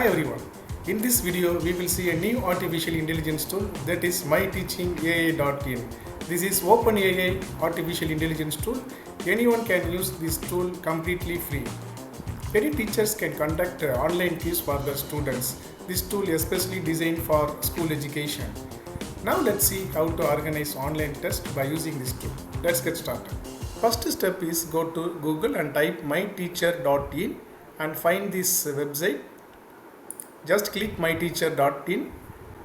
everyone. In this video, we will see a new artificial intelligence tool, that is myteachingai.in. This is OpenAI artificial intelligence tool. Anyone can use this tool completely free. Many teachers can conduct online quiz for their students. This tool is especially designed for school education. Now let's see how to organize online tests by using this tool. Let's get started. First step is go to Google and type myteacher.in and find this website. Just click myteacher.in.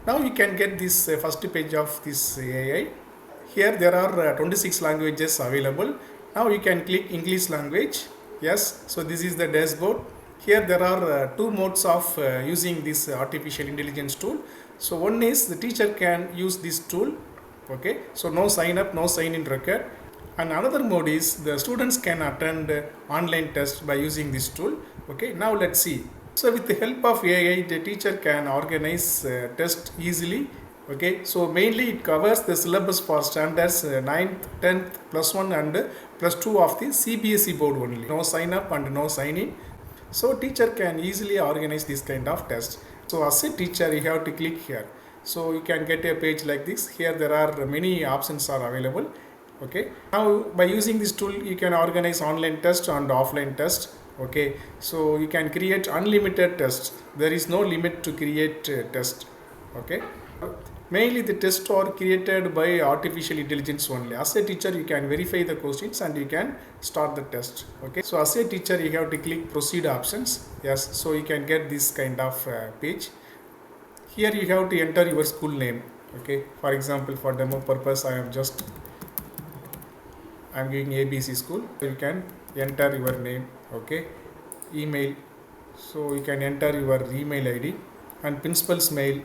Now you can get this first page of this AI. Here there are 26 languages available. Now you can click English language. Yes, so this is the dashboard. Here there are two modes of using this artificial intelligence tool. So one is the teacher can use this tool. Okay, so no sign up, no sign in record. And another mode is the students can attend online tests by using this tool. Okay, now let's see. So with the help of AI, the teacher can organize test easily. Okay, so mainly it covers the syllabus for standards 9th, 10th, plus 1 and plus 2 of the CBSE board only. No sign up and no sign in. So teacher can easily organize this kind of test. So as a teacher, you have to click here. So you can get a page like this. Here there are many options are available. Okay, now by using this tool, you can organize online test and offline test. Okay, so you can create unlimited tests. There is no limit to create test. Okay, mainly the tests are created by artificial intelligence only. As a teacher, you can verify the questions and you can start the test. Okay, so as a teacher, you have to click proceed options. Yes, so you can get this kind of page. Here you have to enter your school name. Okay, for example, for demo purpose, I am giving ABC school. So you can enter your name. Okay, email, so you can enter your email ID and principal's mail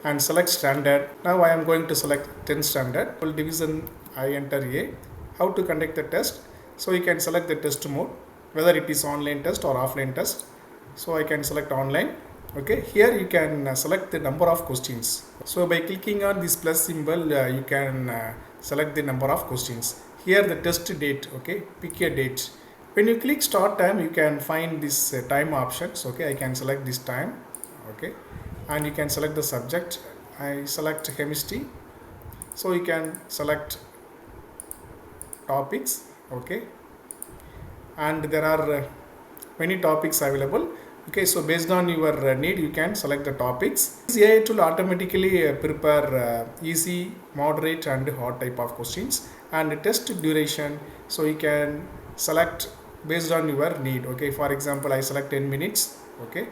and select standard. Now I am going to select 10th standard. Full division, I enter A. How to conduct the test? So you can select the test mode, whether it is online test or offline test. So I can select online. Okay, here you can select the number of questions. So by clicking on this plus symbol, you can select the number of questions. Here the test date. Okay, pick a date. When you click start time, you can find this time options. Okay, I can select this time. Okay, and you can select the subject. I select chemistry. So you can select topics. Okay, and there are many topics available. Okay, so based on your need, you can select the topics. This AI tool automatically prepare easy, moderate and hard type of questions and test duration. So you can select based on your need. Okay, for example, I select 10 minutes. Okay,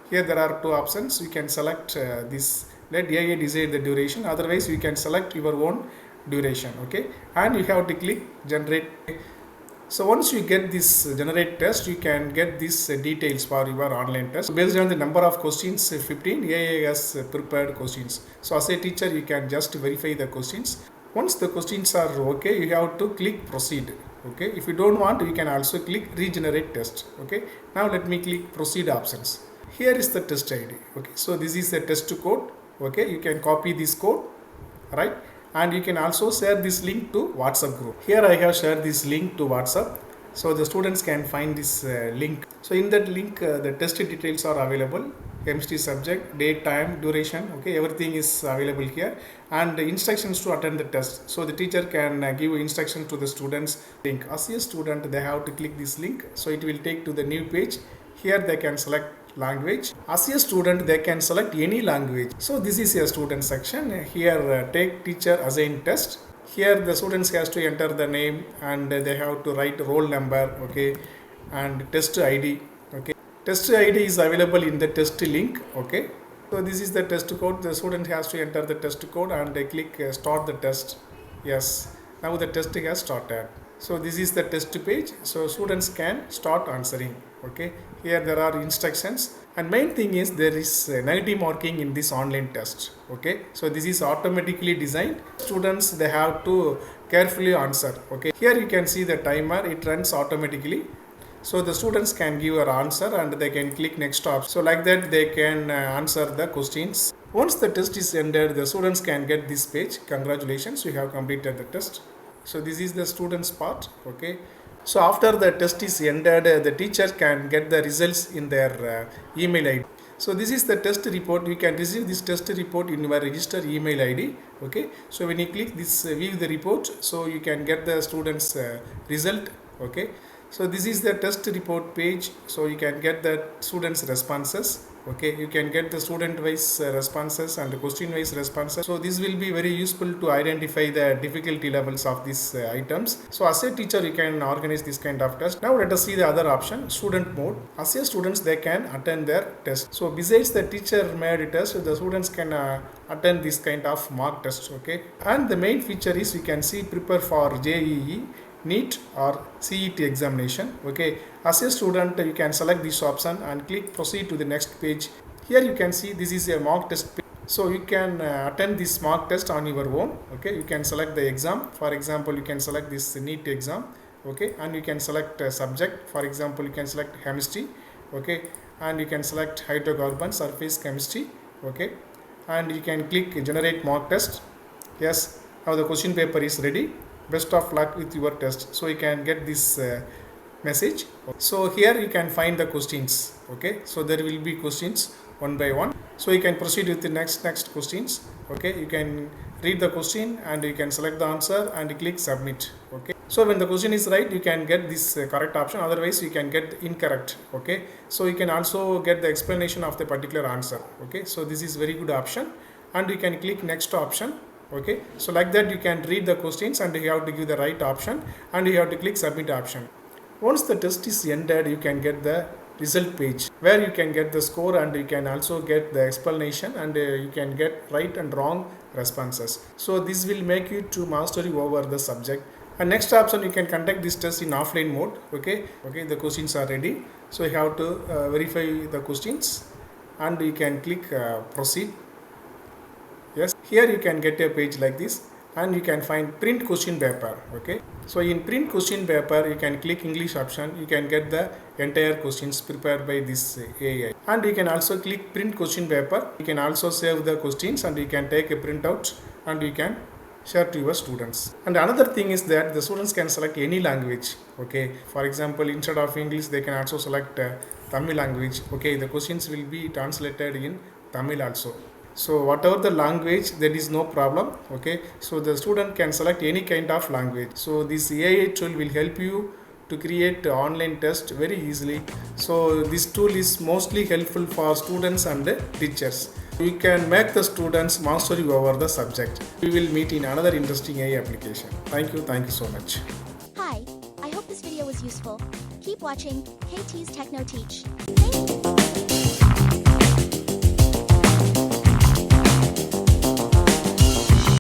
here there are two options. You can select this, let AI decide the duration, otherwise you can select your own duration. Okay, and you have to click generate. So once you get this generate test, you can get these details for your online test. Based on the number of questions, 15, AI has prepared questions. So as a teacher, you can just verify the questions. Once the questions are okay, you have to click proceed. Okay, if you don't want, you can also click regenerate test. Okay, now let me click proceed options. Here is the test ID. Okay, so this is the test code. Okay, you can copy this code, right? And you can also share this link to WhatsApp group. Here I have shared this link to WhatsApp, so the students can find this link. So in that link, the test details are available. Chemistry subject, date, time, duration. Okay, everything is available here, and the instructions to attend the test. So the teacher can give instructions to the students. Link. As a student, they have to click this link. So it will take to the new page. Here they can select language. As a student, they can select any language. So this is a student section. Here take teacher assign test. Here the students has to enter the name and they have to write roll number. Okay, and test ID. Okay, test ID is available in the test link. Okay, so this is the test code. The student has to enter the test code and they click start the test. Yes, now the test has started. So this is the test page. So students can start answering. Okay, here there are instructions, and main thing is there is negative marking in this online test. Okay, so this is automatically designed. Students, they have to carefully answer. Okay, here you can see the timer, it runs automatically. So the students can give an answer and they can click next option. So like that they can answer the questions. Once the test is ended, the students can get this page. Congratulations, you have completed the test. So this is the students part. Okay, So after the test is ended, the teacher can get the results in their email ID. So this is the test report. You can receive this test report in your register email ID. Okay. So when you click this view the report, so you can get the students result. Okay. So this is the test report page. So you can get the students responses. Okay, you can get the student wise responses and question wise responses. So this will be very useful to identify the difficulty levels of these items. So as a teacher you can organize this kind of test. Now let us see the other option, student mode. As a students they can attend their test. So besides the teacher made test, the students can attend this kind of mock test. Okay, and the main feature is you can see prepare for JEE, NEET or CET examination. Okay, as a student you can select this option and click proceed to the next page. Here you can see this is a mock test page. So you can attend this mock test on your own. Okay, you can select the exam. For example, you can select this NEET exam. Okay, and you can select a subject. For example, you can select chemistry. Okay, and you can select hydrocarbon surface chemistry. Okay, and you can click generate mock test. Yes, now the question paper is ready. Best of luck with your test. So you can get this message. So here you can find the questions. Okay, so there will be questions one by one. So you can proceed with the next questions. Okay, you can read the question and you can select the answer and click submit. Okay, so when the question is right, you can get this correct option. Otherwise you can get incorrect. Okay, so you can also get the explanation of the particular answer. Okay, so this is very good option, and you can click next option. Okay, so like that you can read the questions and you have to give the right option and you have to click submit option. Once the test is ended, you can get the result page where you can get the score and you can also get the explanation and you can get right and wrong responses. So this will make you to mastery over the subject. And next option, you can conduct this test in offline mode. Okay, the questions are ready. So you have to verify the questions and you can click proceed. Yes, here you can get a page like this and you can find print question paper. Okay, so in print question paper you can click English option. You can get the entire questions prepared by this AI, and you can also click print question paper. You can also save the questions and you can take a printout and you can share to your students. And another thing is that the students can select any language. Okay, for example, instead of English they can also select Tamil language. Okay, the questions will be translated in Tamil also. So whatever the language, there is no problem. Okay, so the student can select any kind of language. So this AI tool will help you to create online test very easily. So this tool is mostly helpful for students and teachers. You can make the students mastery over the subject. We will meet in another interesting AI application. Thank you so much. Hi, I hope this video was useful. Keep watching KT's Techno Teach. Thank you.